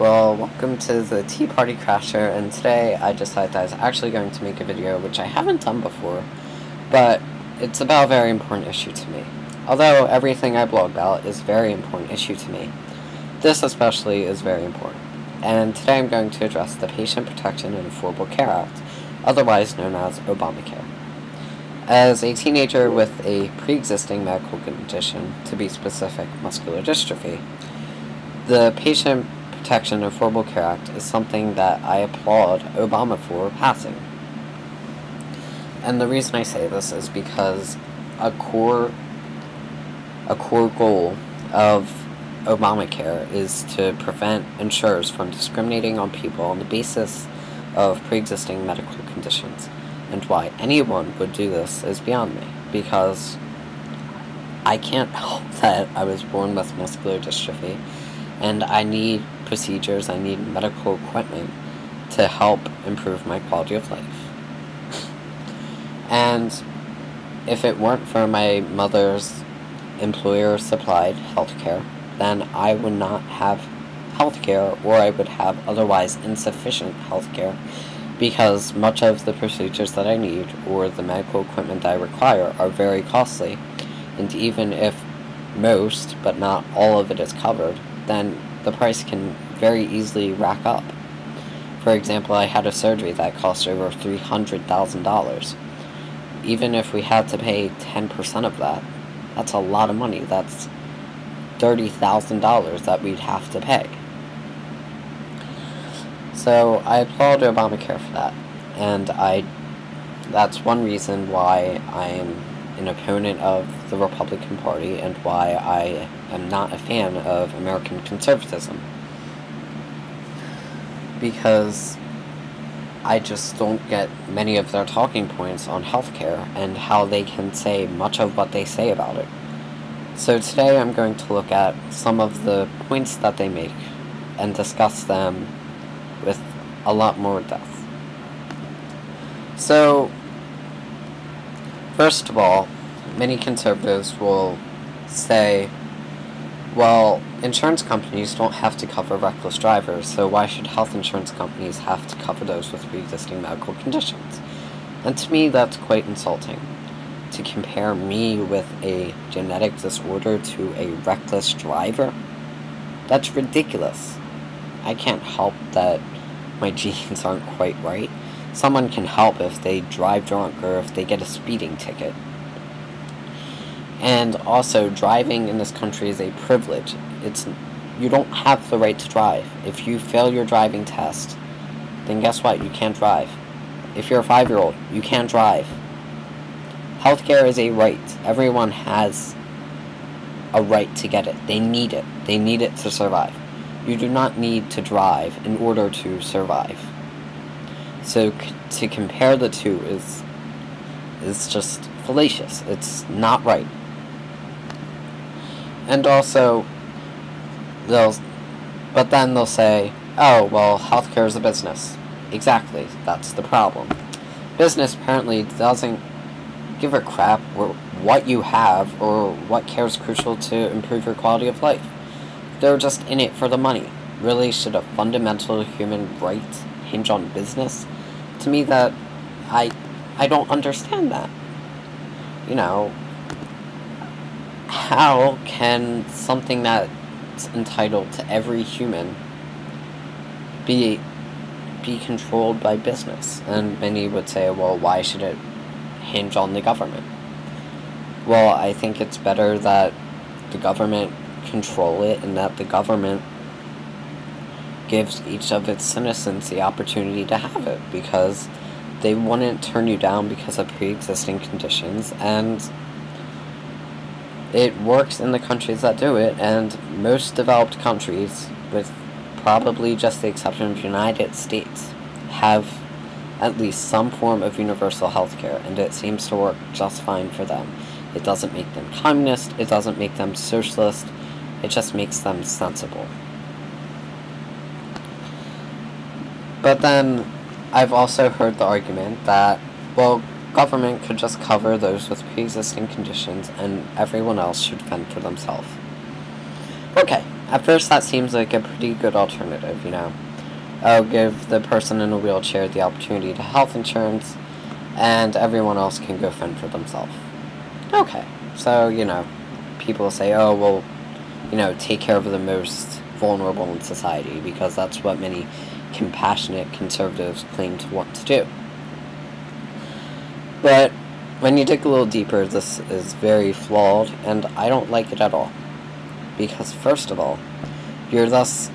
Well, welcome to the Tea Party Crasher, and today I decided I was actually going to make a video which I haven't done before, but it's about a very important issue to me. Although everything I blog about is a very important issue to me, this especially is very important. And today I'm going to address the Patient Protection and Affordable Care Act, otherwise known as Obamacare. As a teenager with a pre-existing medical condition, to be specific, muscular dystrophy, the Patient Protection and Affordable Care Act is something that I applaud Obama for passing. And the reason I say this is because a core goal of Obamacare is to prevent insurers from discriminating on people on the basis of pre-existing medical conditions. And why anyone would do this is beyond me, because I can't help that I was born with muscular dystrophy, and I need procedures, I need medical equipment to help improve my quality of life. And if it weren't for my mother's employer-supplied healthcare, then I would not have healthcare, or I would have otherwise insufficient healthcare, because much of the procedures that I need or the medical equipment that I require are very costly, and even if most, but not all of it is covered, then the price can very easily rack up. For example, I had a surgery that cost over $300,000. Even if we had to pay 10% of that, that's a lot of money. That's $30,000 that we'd have to pay. So I applaud Obamacare for that, and that's one reason why I am an opponent of the Republican Party and why I am not a fan of American conservatism. Because I just don't get many of their talking points on healthcare and how they can say much of what they say about it. So today I'm going to look at some of the points that they make and discuss them with a lot more depth. So, first of all, many conservatives will say, well, insurance companies don't have to cover reckless drivers, so why should health insurance companies have to cover those with pre-existing medical conditions? And to me, that's quite insulting. To compare me with a genetic disorder to a reckless driver? That's ridiculous. I can't help that my genes aren't quite right. Someone can help if they drive drunk or if they get a speeding ticket. And also, driving in this country is a privilege. You don't have the right to drive. If you fail your driving test, then guess what? You can't drive. If you're a 5-year-old, you can't drive. Healthcare is a right. Everyone has a right to get it. They need it. They need it to survive. You do not need to drive in order to survive. So to compare the two is just fallacious. It's not right. And also, but then they'll say, oh, well, healthcare is a business. Exactly, that's the problem. Business apparently doesn't give a crap what you have or what care is crucial to improve your quality of life. They're just in it for the money. Really, should a fundamental human right hinge on business? To me, that I don't understand that. You know, how can something that's entitled to every human be controlled by business? And many would say, well, why should it hinge on the government? Well, I think it's better that the government control it and that the government gives each of its citizens the opportunity to have it, because they wouldn't turn you down because of pre-existing conditions, and it works in the countries that do it, and most developed countries, with probably just the exception of the United States, have at least some form of universal health care, and it seems to work just fine for them. It doesn't make them communist, it doesn't make them socialist, it just makes them sensible. But then, I've also heard the argument that, well, government could just cover those with pre-existing conditions and everyone else should fend for themselves. Okay, At first, that seems like a pretty good alternative, you know. Oh, give the person in a wheelchair the opportunity to health insurance, and everyone else can go fend for themselves. Okay, so, you know, people say, oh, well, you know, take care of the most vulnerable in society, because that's what many compassionate conservatives claim to want to do. But when you dig a little deeper, this is very flawed, and I don't like it at all. Because first of all, you're thus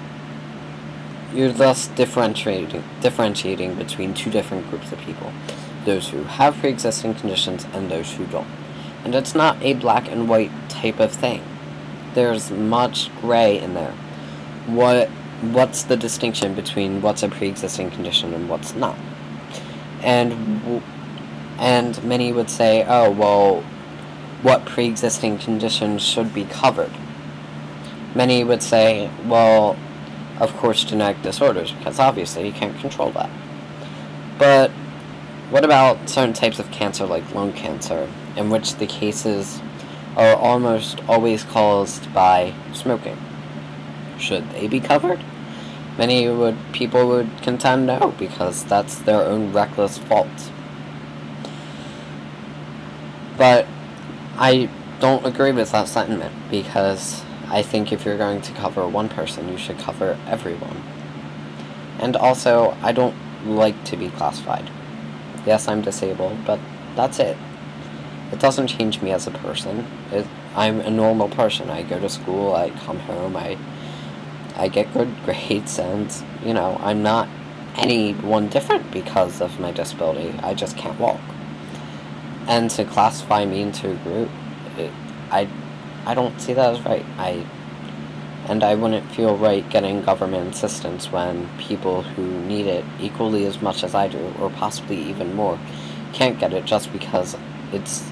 differentiating between two different groups of people, those who have pre-existing conditions and those who don't. And it's not a black and white type of thing. There's much gray in there. What's the distinction between what's a pre-existing condition and what's not? And many would say, oh, well, what pre-existing conditions should be covered? Many would say, well, of course, genetic disorders, because obviously you can't control that. But what about certain types of cancer, like lung cancer, in which the cases are almost always caused by smoking? Should they be covered? People would contend no, because that's their own reckless fault. But I don't agree with that sentiment, because I think if you're going to cover one person, you should cover everyone. And also, I don't like to be classified. Yes, I'm disabled, but that's it. It doesn't change me as a person. I'm a normal person. I go to school, I come home, I get good grades, and, you know, I'm not anyone different because of my disability. I just can't walk. And to classify me into a group, I don't see that as right. And I wouldn't feel right getting government assistance when people who need it equally as much as I do, or possibly even more, can't get it just because it's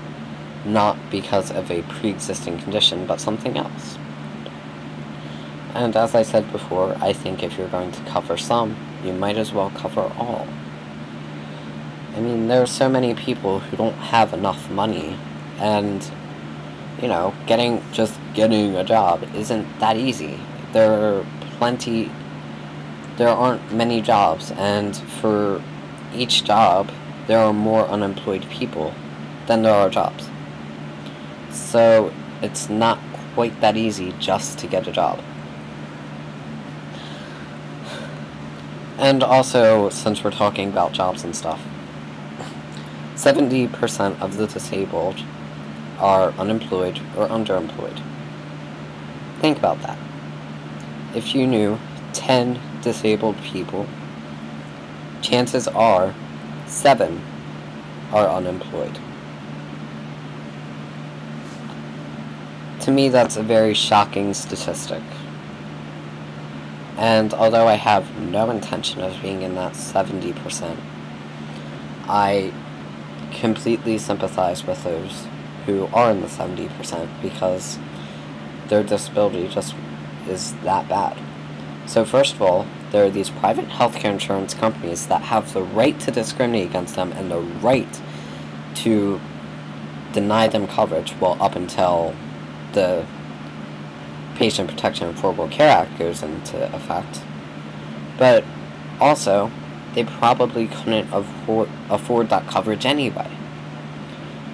not because of a pre-existing condition, but something else. And as I said before, I think if you're going to cover some, you might as well cover all. I mean, there are so many people who don't have enough money, and, you know, getting a job isn't that easy. There aren't many jobs, and for each job, there are more unemployed people than there are jobs. So, it's not quite that easy just to get a job. And also, since we're talking about jobs and stuff, 70% of the disabled are unemployed or underemployed. Think about that. If you knew 10 disabled people, chances are 7 are unemployed. To me, that's a very shocking statistic. And although I have no intention of being in that 70%, I completely sympathize with those who are in the 70% because their disability just is that bad. So first of all, there are these private healthcare insurance companies that have the right to discriminate against them and the right to deny them coverage, well, up until the Patient Protection and Affordable Care Act goes into effect. But also, they probably couldn't afford that coverage anyway.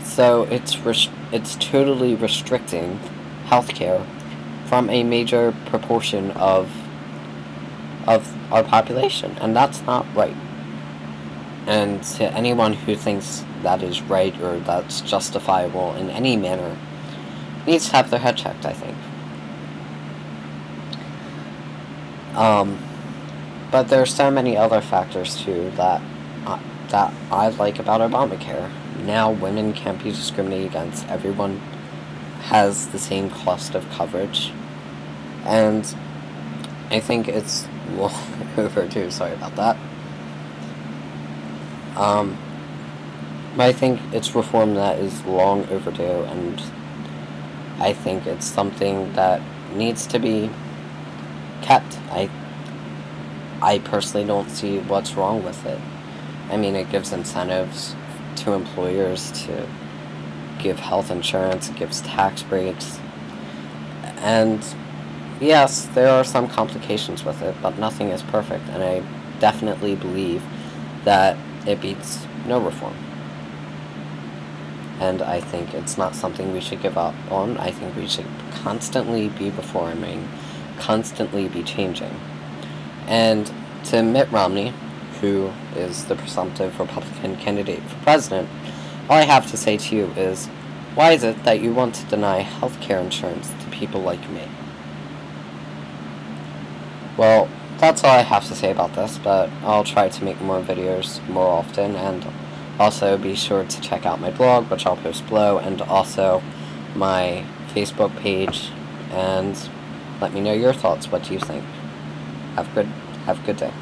So it's totally restricting healthcare from a major proportion of our population, and that's not right. And to anyone who thinks that is right or that's justifiable in any manner needs to have their head checked, I think. But there are so many other factors too that I like about Obamacare. Now women can't be discriminated against. Everyone has the same cost of coverage. And I think it's long overdue. Sorry about that. But I think it's reform that is long overdue, and I think it's something that needs to be kept. I personally don't see what's wrong with it. I mean, it gives incentives to employers to give health insurance, it gives tax breaks, and, yes, there are some complications with it, but nothing is perfect, and I definitely believe that it beats no reform. And I think it's not something we should give up on. I think we should constantly be reforming, constantly be changing. And to Mitt Romney, who is the presumptive Republican candidate for president, all I have to say to you is, why is it that you want to deny health care insurance to people like me? Well, that's all I have to say about this, but I'll try to make more videos more often, and also be sure to check out my blog, which I'll post below, and also my Facebook page, and let me know your thoughts. What do you think? Have a good day.